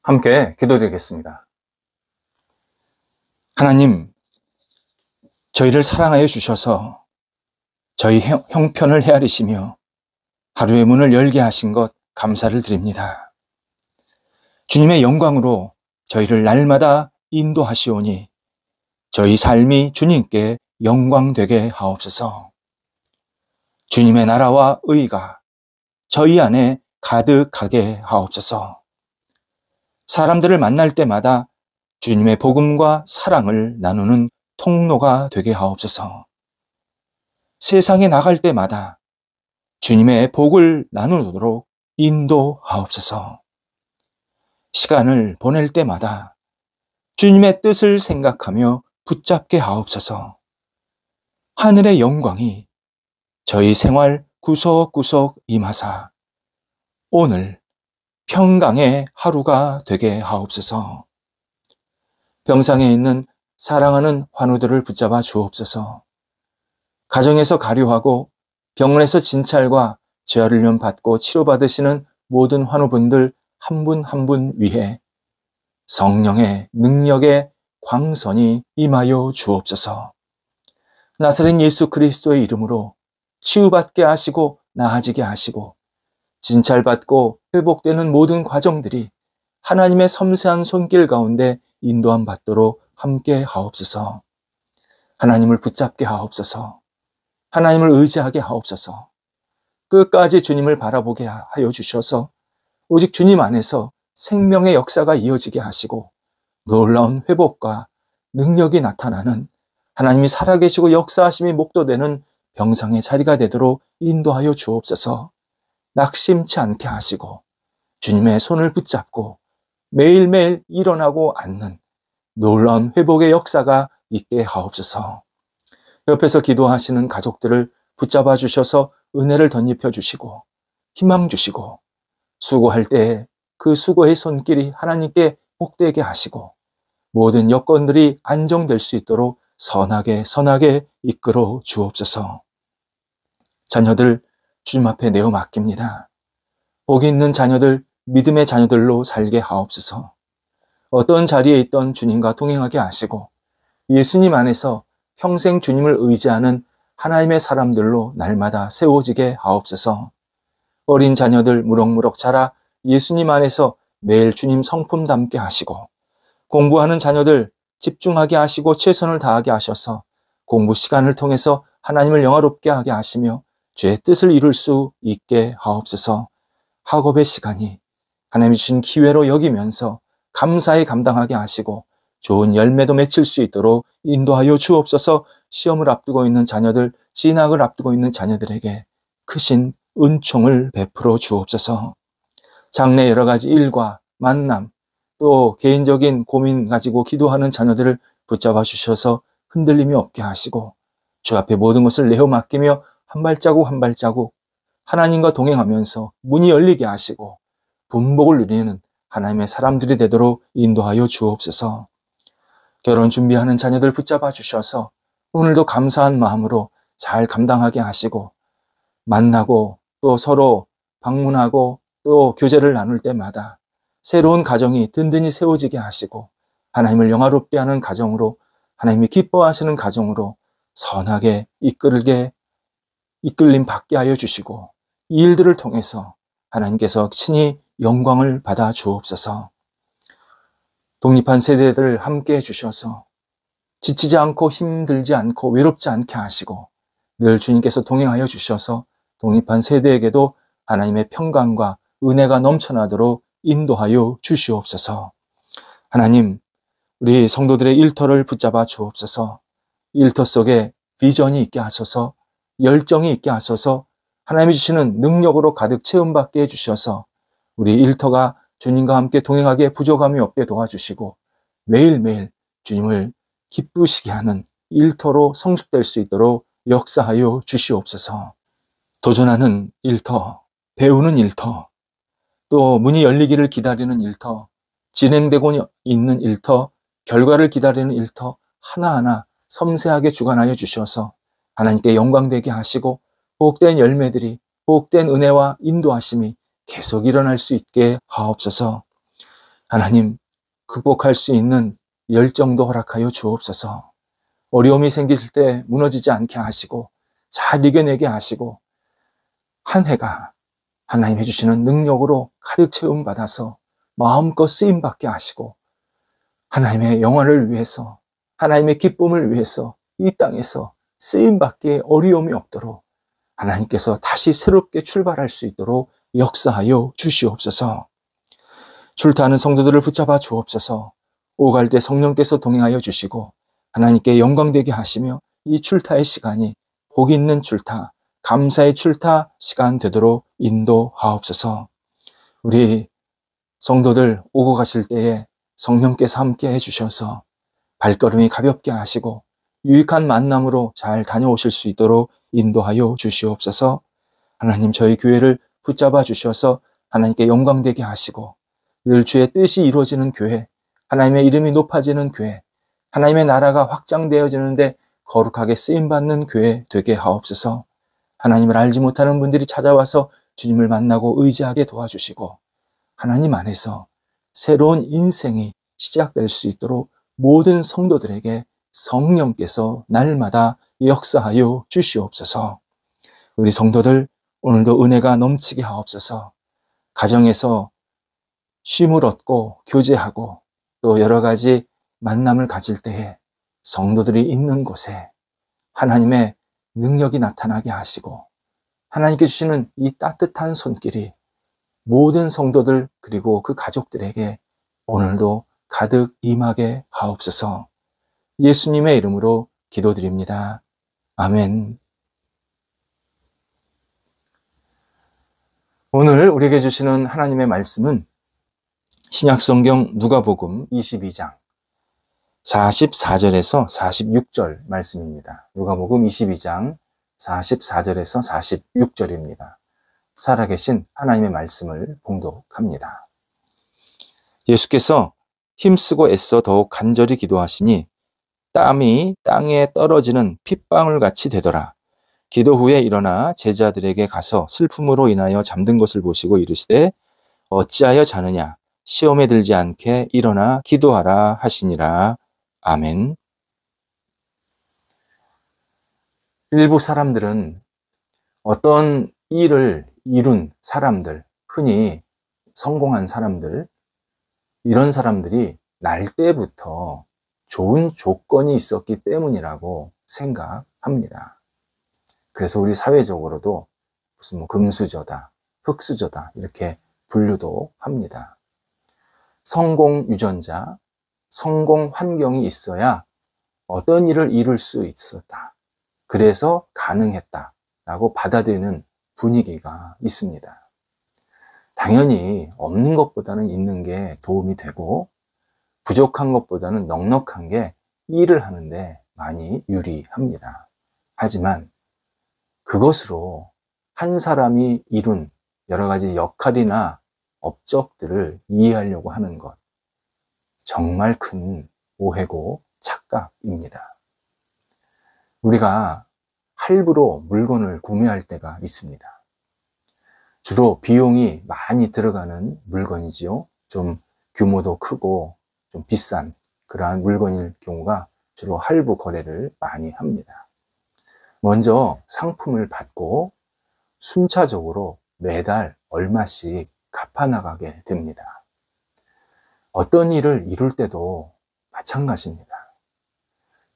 함께 기도드리겠습니다. 하나님, 저희를 사랑하여 주셔서 저희 형편을 헤아리시며 하루의 문을 열게 하신 것 감사를 드립니다. 주님의 영광으로 저희를 날마다 인도하시오니 저희 삶이 주님께 영광되게 하옵소서. 주님의 나라와 의가 저희 안에 가득하게 하옵소서. 사람들을 만날 때마다 주님의 복음과 사랑을 나누는 통로가 되게 하옵소서. 세상에 나갈 때마다 주님의 복을 나누도록 인도하옵소서. 시간을 보낼 때마다 주님의 뜻을 생각하며 붙잡게 하옵소서. 하늘의 영광이 저희 생활 구석구석 임하사 오늘 평강의 하루가 되게 하옵소서. 병상에 있는 사랑하는 환우들을 붙잡아 주옵소서. 가정에서 가료하고 병원에서 진찰과 재활훈련 받고 치료받으시는 모든 환우분들 한 분 한 분 위해 성령의 능력의 광선이 임하여 주옵소서. 나사렛 예수 그리스도의 이름으로 치유받게 하시고 나아지게 하시고 진찰받고 회복되는 모든 과정들이 하나님의 섬세한 손길 가운데 인도함 받도록 함께 하옵소서. 하나님을 붙잡게 하옵소서. 하나님을 의지하게 하옵소서. 끝까지 주님을 바라보게 하여 주셔서 오직 주님 안에서 생명의 역사가 이어지게 하시고 놀라운 회복과 능력이 나타나는 하나님이 살아계시고 역사하심이 목도되는 병상의 자리가 되도록 인도하여 주옵소서. 낙심치 않게 하시고 주님의 손을 붙잡고 매일매일 일어나고 앉는 놀라운 회복의 역사가 있게 하옵소서. 옆에서 기도하시는 가족들을 붙잡아 주셔서 은혜를 덧입혀 주시고 희망 주시고 수고할 때 그 수고의 손길이 하나님께 복되게 하시고 모든 여건들이 안정될 수 있도록 선하게 이끌어 주옵소서. 자녀들 주님 앞에 내어 맡깁니다. 복이 있는 자녀들, 믿음의 자녀들로 살게 하옵소서. 어떤 자리에 있던 주님과 동행하게 하시고 예수님 안에서 평생 주님을 의지하는 하나님의 사람들로 날마다 세워지게 하옵소서. 어린 자녀들 무럭무럭 자라 예수님 안에서 매일 주님 성품 담게 하시고 공부하는 자녀들 집중하게 하시고 최선을 다하게 하셔서 공부 시간을 통해서 하나님을 영화롭게 하게 하시며 주의 뜻을 이룰 수 있게 하옵소서. 학업의 시간이 하나님이 주신 기회로 여기면서 감사히 감당하게 하시고 좋은 열매도 맺힐 수 있도록 인도하여 주옵소서. 시험을 앞두고 있는 자녀들, 진학을 앞두고 있는 자녀들에게 크신 은총을 베풀어 주옵소서. 장래 여러 가지 일과 만남, 또 개인적인 고민 가지고 기도하는 자녀들을 붙잡아 주셔서 흔들림이 없게 하시고 주 앞에 모든 것을 내어 맡기며 한 발자국 한 발자국 하나님과 동행하면서 문이 열리게 하시고 분복을 누리는 하나님의 사람들이 되도록 인도하여 주옵소서. 결혼 준비하는 자녀들 붙잡아 주셔서 오늘도 감사한 마음으로 잘 감당하게 하시고 만나고 또 서로 방문하고 또 교제를 나눌 때마다 새로운 가정이 든든히 세워지게 하시고 하나님을 영화롭게 하는 가정으로 하나님이 기뻐하시는 가정으로 선하게 이끌림 받게 하여 주시고 이 일들을 통해서 하나님께서 친히 영광을 받아 주옵소서. 독립한 세대들 함께 해주셔서 지치지 않고 힘들지 않고 외롭지 않게 하시고 늘 주님께서 동행하여 주셔서 독립한 세대에게도 하나님의 평강과 은혜가 넘쳐나도록 인도하여 주시옵소서. 하나님, 우리 성도들의 일터를 붙잡아 주옵소서. 일터 속에 비전이 있게 하소서, 열정이 있게 하소서, 하나님이 주시는 능력으로 가득 체험받게 해주셔서 우리 일터가 주님과 함께 동행하기에 부족함이 없게 도와주시고 매일매일 주님을 기쁘시게 하는 일터로 성숙될 수 있도록 역사하여 주시옵소서. 도전하는 일터, 배우는 일터, 또 문이 열리기를 기다리는 일터, 진행되고 있는 일터, 결과를 기다리는 일터 하나하나 섬세하게 주관하여 주셔서 하나님께 영광되게 하시고 복된 열매들이, 복된 은혜와 인도하심이 계속 일어날 수 있게 하옵소서. 하나님, 극복할 수 있는 열정도 허락하여 주옵소서. 어려움이 생기실 때 무너지지 않게 하시고 잘 이겨내게 하시고 한 해가 하나님 해주시는 능력으로 가득 채움받아서 마음껏 쓰임받게 하시고 하나님의 영화를 위해서 하나님의 기쁨을 위해서 이 땅에서 쓰임받기에 어려움이 없도록 하나님께서 다시 새롭게 출발할 수 있도록 역사하여 주시옵소서. 출타하는 성도들을 붙잡아 주옵소서. 오갈 때 성령께서 동행하여 주시고 하나님께 영광되게 하시며 이 출타의 시간이 복 있는 출타, 감사의 출타 시간 되도록 인도하옵소서. 우리 성도들 오고 가실 때에 성령께서 함께 해주셔서 발걸음이 가볍게 하시고 유익한 만남으로 잘 다녀오실 수 있도록 인도하여 주시옵소서. 하나님, 저희 교회를 붙잡아 주셔서 하나님께 영광되게 하시고 늘 주의 뜻이 이루어지는 교회, 하나님의 이름이 높아지는 교회, 하나님의 나라가 확장되어지는데 거룩하게 쓰임받는 교회 되게 하옵소서. 하나님을 알지 못하는 분들이 찾아와서 주님을 만나고 의지하게 도와주시고 하나님 안에서 새로운 인생이 시작될 수 있도록 모든 성도들에게 성령께서 날마다 역사하여 주시옵소서. 우리 성도들 오늘도 은혜가 넘치게 하옵소서. 가정에서 쉼을 얻고 교제하고 또 여러 가지 만남을 가질 때에 성도들이 있는 곳에 하나님의 능력이 나타나게 하시고 하나님께 주시는 이 따뜻한 손길이 모든 성도들 그리고 그 가족들에게 오늘도 가득 임하게 하옵소서. 예수님의 이름으로 기도드립니다. 아멘. 오늘 우리에게 주시는 하나님의 말씀은 신약성경 누가복음 22장 44절에서 46절 말씀입니다. 누가복음 22장 44절에서 46절입니다. 살아계신 하나님의 말씀을 봉독합니다. 예수께서 힘쓰고 애써 더욱 간절히 기도하시니 땀이 땅에 떨어지는 핏방울 같이 되더라. 기도 후에 일어나 제자들에게 가서 슬픔으로 인하여 잠든 것을 보시고 이르시되 어찌하여 자느냐 시험에 들지 않게 일어나 기도하라 하시니라. 아멘. 일부 사람들은 어떤 일을 이룬 사람들, 흔히 성공한 사람들, 이런 사람들이 날 때부터 좋은 조건이 있었기 때문이라고 생각합니다. 그래서 우리 사회적으로도 무슨 금수저다, 흙수저다 이렇게 분류도 합니다. 성공 유전자, 성공 환경이 있어야 어떤 일을 이룰 수 있었다. 그래서 가능했다라고 받아들이는 분위기가 있습니다. 당연히 없는 것보다는 있는 게 도움이 되고 부족한 것보다는 넉넉한 게 일을 하는데 많이 유리합니다. 하지만 그것으로 한 사람이 이룬 여러 가지 역할이나 업적들을 이해하려고 하는 것, 정말 큰 오해고 착각입니다. 우리가 할부로 물건을 구매할 때가 있습니다. 주로 비용이 많이 들어가는 물건이지요. 좀 규모도 크고 좀 비싼 그러한 물건일 경우가 주로 할부 거래를 많이 합니다. 먼저 상품을 받고 순차적으로 매달 얼마씩 갚아나가게 됩니다. 어떤 일을 이룰 때도 마찬가지입니다.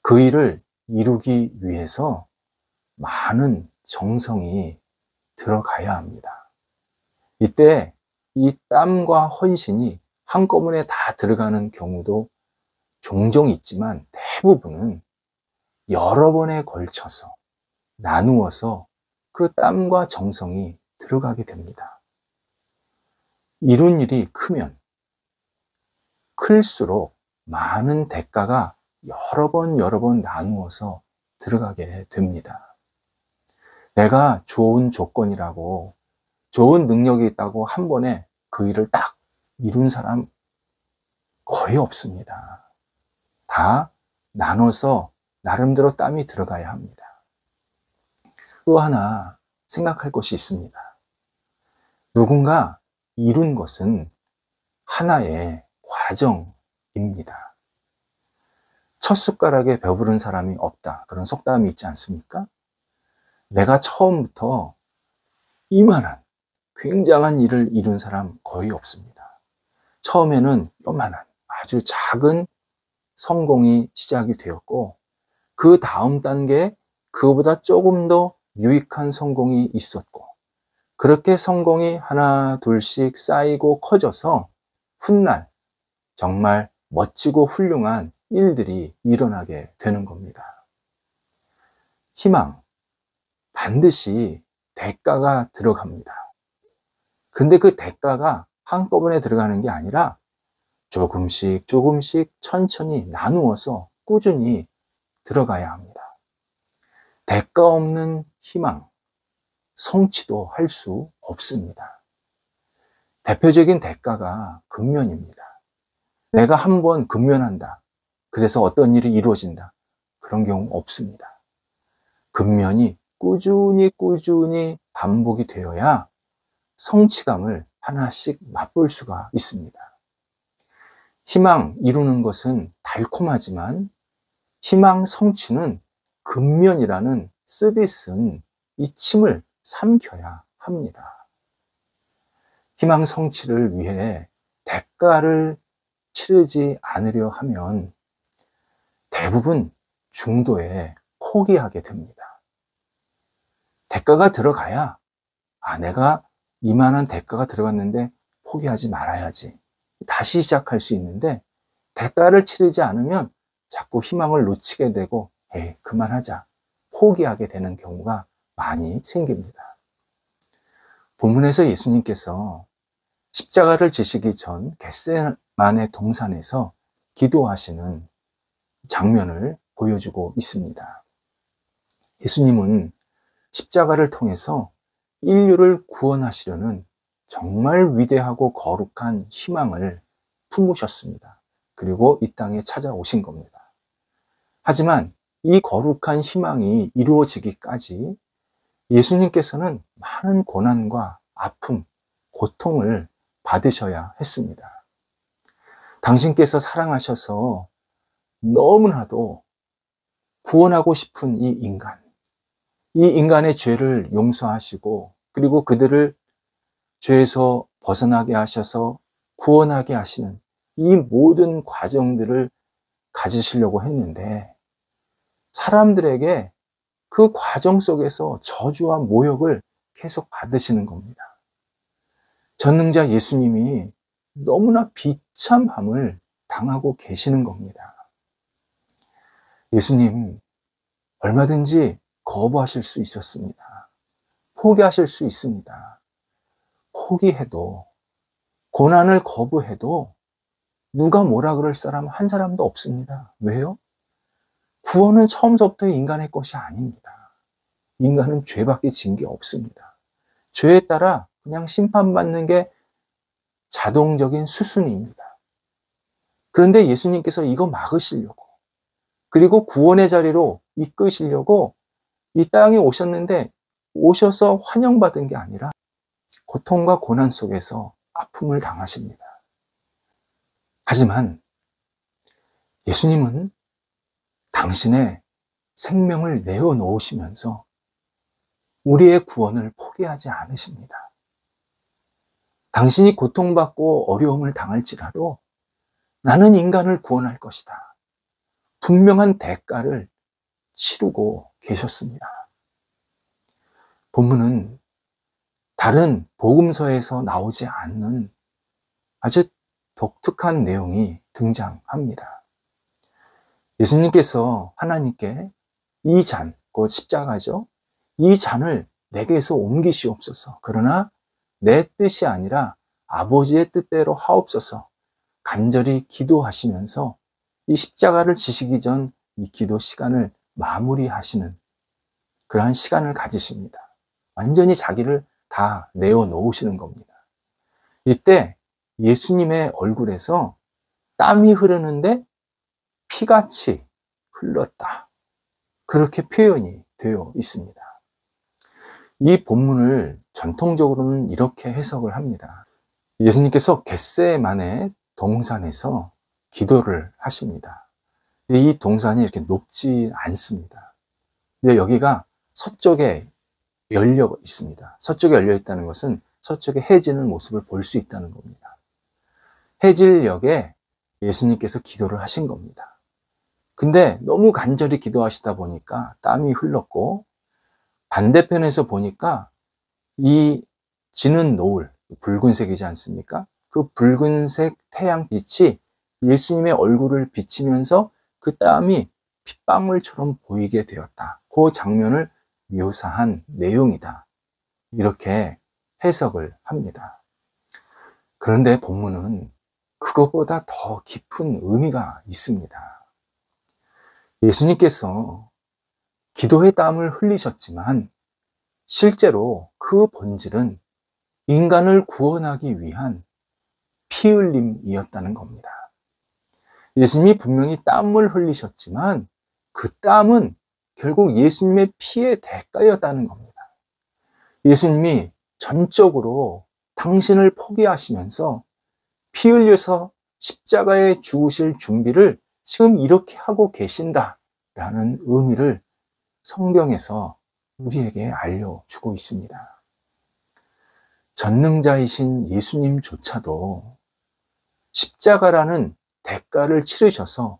그 일을 이루기 위해서 많은 정성이 들어가야 합니다. 이때 이 땀과 헌신이 한꺼번에 다 들어가는 경우도 종종 있지만 대부분은 여러 번에 걸쳐서 나누어서 그 땀과 정성이 들어가게 됩니다. 이룬 일이 크면 클수록 많은 대가가 여러 번 나누어서 들어가게 됩니다. 내가 좋은 조건이라고 좋은 능력이 있다고 한 번에 그 일을 딱 이룬 사람 거의 없습니다. 다 나눠서 나름대로 땀이 들어가야 합니다. 또 하나 생각할 것이 있습니다. 누군가 이룬 것은 하나의 과정입니다. 첫 숟가락에 배부른 사람이 없다. 그런 속담이 있지 않습니까? 내가 처음부터 이만한 굉장한 일을 이룬 사람 거의 없습니다. 처음에는 요만한 아주 작은 성공이 시작이 되었고, 그 다음 단계에 그거보다 조금 더 유익한 성공이 있었고, 그렇게 성공이 하나 둘씩 쌓이고 커져서 훗날 정말 멋지고 훌륭한 일들이 일어나게 되는 겁니다. 희망, 반드시 대가가 들어갑니다. 근데 그 대가가 한꺼번에 들어가는 게 아니라 조금씩 천천히 나누어서 꾸준히 들어가야 합니다. 대가 없는 희망, 성취도 할 수 없습니다. 대표적인 대가가 근면입니다. 내가 한번 근면한다. 그래서 어떤 일이 이루어진다. 그런 경우 없습니다. 근면이 꾸준히 반복이 되어야 성취감을 하나씩 맛볼 수가 있습니다. 희망 이루는 것은 달콤하지만 희망 성취는 근면이라는 쓰디쓴 이 침을 삼켜야 합니다. 희망 성취를 위해 대가를 치르지 않으려 하면 대부분 중도에 포기하게 됩니다. 대가가 들어가야 내가 이만한 대가가 들어갔는데 포기하지 말아야지. 다시 시작할 수 있는데 대가를 치르지 않으면 자꾸 희망을 놓치게 되고 그만하자. 포기하게 되는 경우가 많이 생깁니다. 본문에서 예수님께서 십자가를 지시기 전 겟세마네 동산에서 기도하시는 장면을 보여주고 있습니다. 예수님은 십자가를 통해서 인류를 구원하시려는 정말 위대하고 거룩한 희망을 품으셨습니다. 그리고 이 땅에 찾아오신 겁니다. 하지만 이 거룩한 희망이 이루어지기까지 예수님께서는 많은 고난과 아픔, 고통을 받으셔야 했습니다. 당신께서 사랑하셔서 너무나도 구원하고 싶은 이 인간의 죄를 용서하시고 그리고 그들을 죄에서 벗어나게 하셔서 구원하게 하시는 이 모든 과정들을 가지시려고 했는데 사람들에게 그 과정 속에서 저주와 모욕을 계속 받으시는 겁니다. 전능자 예수님이 너무나 비참함을 당하고 계시는 겁니다. 예수님 얼마든지 거부하실 수 있었습니다. 포기하실 수 있습니다. 포기해도 고난을 거부해도 누가 뭐라 그럴 사람 한 사람도 없습니다. 왜요? 구원은 처음부터 인간의 것이 아닙니다. 인간은 죄밖에 진 게 없습니다. 죄에 따라 그냥 심판받는 게 자동적인 수순입니다. 그런데 예수님께서 이거 막으시려고 그리고 구원의 자리로 이끄시려고 이 땅에 오셨는데 오셔서 환영받은 게 아니라 고통과 고난 속에서 아픔을 당하십니다. 하지만 예수님은 당신의 생명을 내어놓으시면서 우리의 구원을 포기하지 않으십니다. 당신이 고통받고 어려움을 당할지라도 나는 인간을 구원할 것이다. 분명한 대가를 치르고 계셨습니다. 본문은 다른 복음서에서 나오지 않는 아주 독특한 내용이 등장합니다. 예수님께서 하나님께 이 잔, 곧 십자가죠. 이 잔을 내게서 옮기시옵소서. 그러나 내 뜻이 아니라 아버지의 뜻대로 하옵소서. 간절히 기도하시면서 이 십자가를 지시기 전 이 기도 시간을 마무리하시는 그러한 시간을 가지십니다. 완전히 자기를 다 내어놓으시는 겁니다. 이때 예수님의 얼굴에서 땀이 흐르는데 피같이 흘렀다. 그렇게 표현이 되어 있습니다. 이 본문을 전통적으로는 이렇게 해석을 합니다. 예수님께서 겟세마네 동산에서 기도를 하십니다. 근데 이 동산이 이렇게 높지 않습니다. 근데 여기가 서쪽에 열려 있습니다. 서쪽에 열려 있다는 것은 서쪽에 해지는 모습을 볼 수 있다는 겁니다. 해질녘에 예수님께서 기도를 하신 겁니다. 근데 너무 간절히 기도하시다 보니까 땀이 흘렀고, 반대편에서 보니까 이 지는 노을, 붉은색이지 않습니까? 그 붉은색 태양빛이 예수님의 얼굴을 비치면서 그 땀이 핏방울처럼 보이게 되었다. 그 장면을 묘사한 내용이다. 이렇게 해석을 합니다. 그런데 본문은 그것보다 더 깊은 의미가 있습니다. 예수님께서 기도의 땀을 흘리셨지만 실제로 그 본질은 인간을 구원하기 위한 피 흘림이었다는 겁니다. 예수님이 분명히 땀을 흘리셨지만 그 땀은 결국 예수님의 피의 대가였다는 겁니다. 예수님이 전적으로 당신을 포기하시면서 피 흘려서 십자가에 죽으실 준비를 지금 이렇게 하고 계신다라는 의미를 성경에서 우리에게 알려주고 있습니다. 전능자이신 예수님조차도 십자가라는 대가를 치르셔서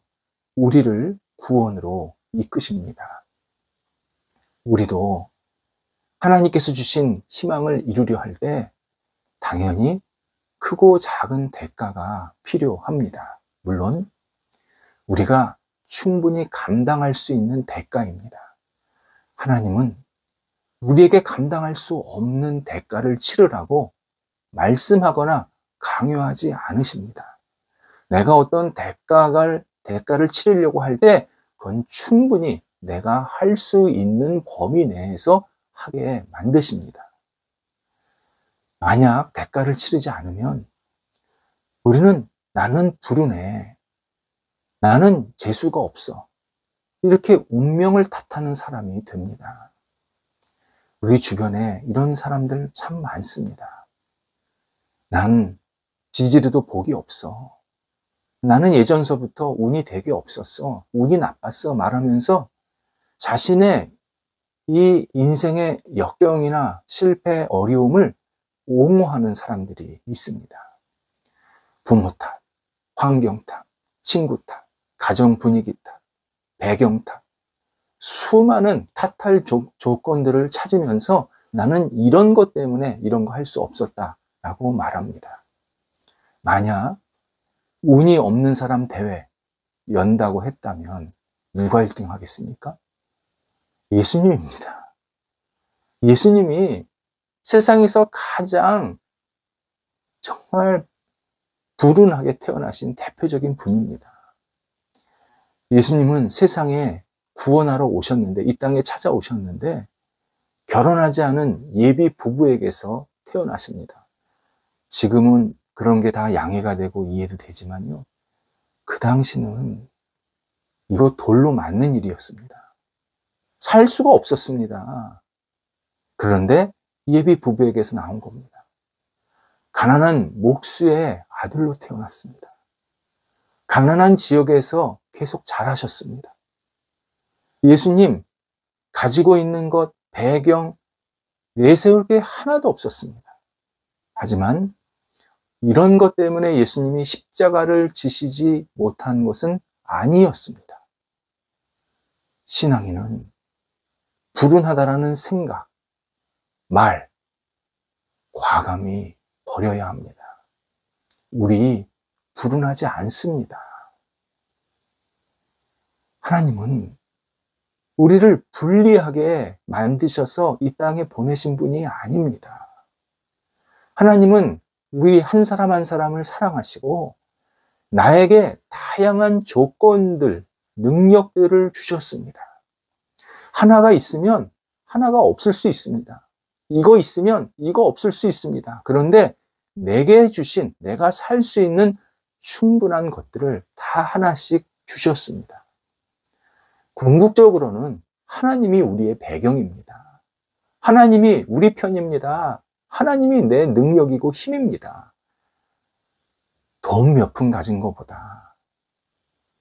우리를 구원으로 이끄십니다. 우리도 하나님께서 주신 희망을 이루려 할 때 당연히 크고 작은 대가가 필요합니다. 물론 우리가 충분히 감당할 수 있는 대가입니다. 하나님은 우리에게 감당할 수 없는 대가를 치르라고 말씀하거나 강요하지 않으십니다. 내가 어떤 대가를 치르려고 할 때 그건 충분히 내가 할 수 있는 범위 내에서 하게 만드십니다. 만약 대가를 치르지 않으면 우리는 나는 불운해, 나는 재수가 없어, 이렇게 운명을 탓하는 사람이 됩니다. 우리 주변에 이런 사람들 참 많습니다. 난 지지리도 복이 없어. 나는 예전서부터 운이 되게 없었어. 운이 나빴어. 말하면서 자신의 이 인생의 역경이나 실패, 어려움을 옹호하는 사람들이 있습니다. 부모 탓, 환경 탓, 친구 탓, 가정 분위기 탓, 배경 탓, 수많은 탓할 조건들을 찾으면서 나는 이런 것 때문에 이런 거 할 수 없었다라고 말합니다. 만약 운이 없는 사람 대회 연다고 했다면 누가 1등 하겠습니까? 예수님입니다. 예수님이 세상에서 가장 정말 불운하게 태어나신 대표적인 분입니다. 예수님은 세상에 구원하러 오셨는데, 이 땅에 찾아오셨는데 결혼하지 않은 예비 부부에게서 태어나십니다. 지금은 그런 게 다 양해가 되고 이해도 되지만요, 그 당시는 이거 돌로 맞는 일이었습니다. 살 수가 없었습니다. 그런데 예비 부부에게서 나온 겁니다. 가난한 목수의 아들로 태어났습니다. 가난한 지역에서 계속 자라셨습니다. 예수님 가지고 있는 것, 배경, 내세울 게 하나도 없었습니다. 하지만 이런 것 때문에 예수님이 십자가를 지시지 못한 것은 아니었습니다. 신앙인은 불운하다라는 생각, 말, 과감히 버려야 합니다. 우리 불운하지 않습니다. 하나님은 우리를 불리하게 만드셔서 이 땅에 보내신 분이 아닙니다. 하나님은 우리 한 사람 한 사람을 사랑하시고 나에게 다양한 조건들, 능력들을 주셨습니다. 하나가 있으면 하나가 없을 수 있습니다. 이거 있으면 이거 없을 수 있습니다. 그런데 내게 주신, 내가 살 수 있는 충분한 것들을 다 하나씩 주셨습니다. 궁극적으로는 하나님이 우리의 배경입니다. 하나님이 우리 편입니다. 하나님이 내 능력이고 힘입니다. 돈 몇 푼 가진 것보다,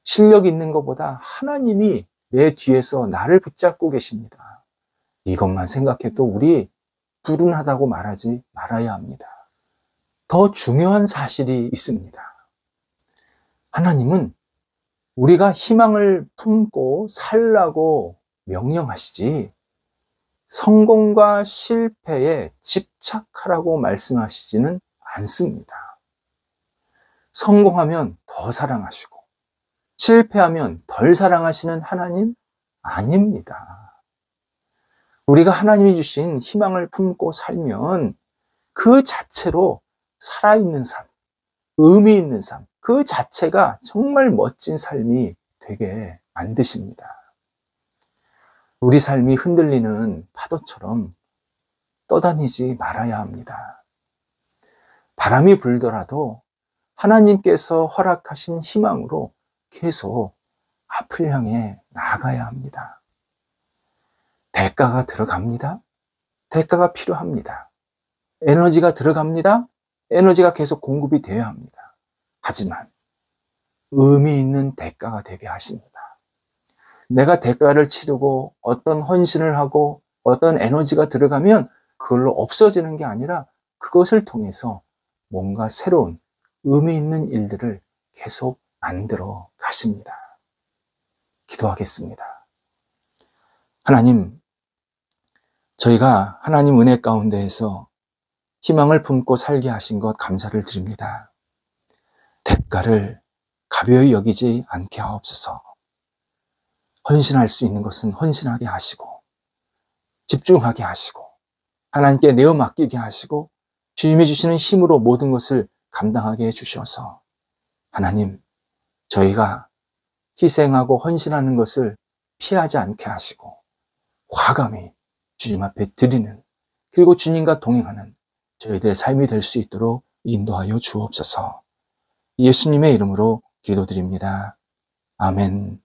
실력 있는 것보다 하나님이 내 뒤에서 나를 붙잡고 계십니다. 이것만 생각해도 우리 불운하다고 말하지 말아야 합니다. 더 중요한 사실이 있습니다. 하나님은 우리가 희망을 품고 살라고 명령하시지 성공과 실패에 집착하라고 말씀하시지는 않습니다. 성공하면 더 사랑하시고 실패하면 덜 사랑하시는 하나님 아닙니다. 우리가 하나님이 주신 희망을 품고 살면 그 자체로 살아있는 삶, 의미 있는 삶, 그 자체가 정말 멋진 삶이 되게 만드십니다. 우리 삶이 흔들리는 파도처럼 떠다니지 말아야 합니다. 바람이 불더라도 하나님께서 허락하신 희망으로 계속 앞을 향해 나아가야 합니다. 대가가 들어갑니다. 대가가 필요합니다. 에너지가 들어갑니다. 에너지가 계속 공급이 되어야 합니다. 하지만 의미 있는 대가가 되게 하십니다. 내가 대가를 치르고 어떤 헌신을 하고 어떤 에너지가 들어가면 그걸로 없어지는 게 아니라 그것을 통해서 뭔가 새로운 의미 있는 일들을 계속 만들어 가십니다. 기도하겠습니다. 하나님, 저희가 하나님 은혜 가운데에서 희망을 품고 살게 하신 것 감사를 드립니다. 대가를 가벼이 여기지 않게 하옵소서. 헌신할 수 있는 것은 헌신하게 하시고 집중하게 하시고 하나님께 내어 맡기게 하시고 주님이 주시는 힘으로 모든 것을 감당하게 해주셔서 하나님, 저희가 희생하고 헌신하는 것을 피하지 않게 하시고 과감히 주님 앞에 드리는, 그리고 주님과 동행하는 저희들의 삶이 될 수 있도록 인도하여 주옵소서. 예수님의 이름으로 기도드립니다. 아멘.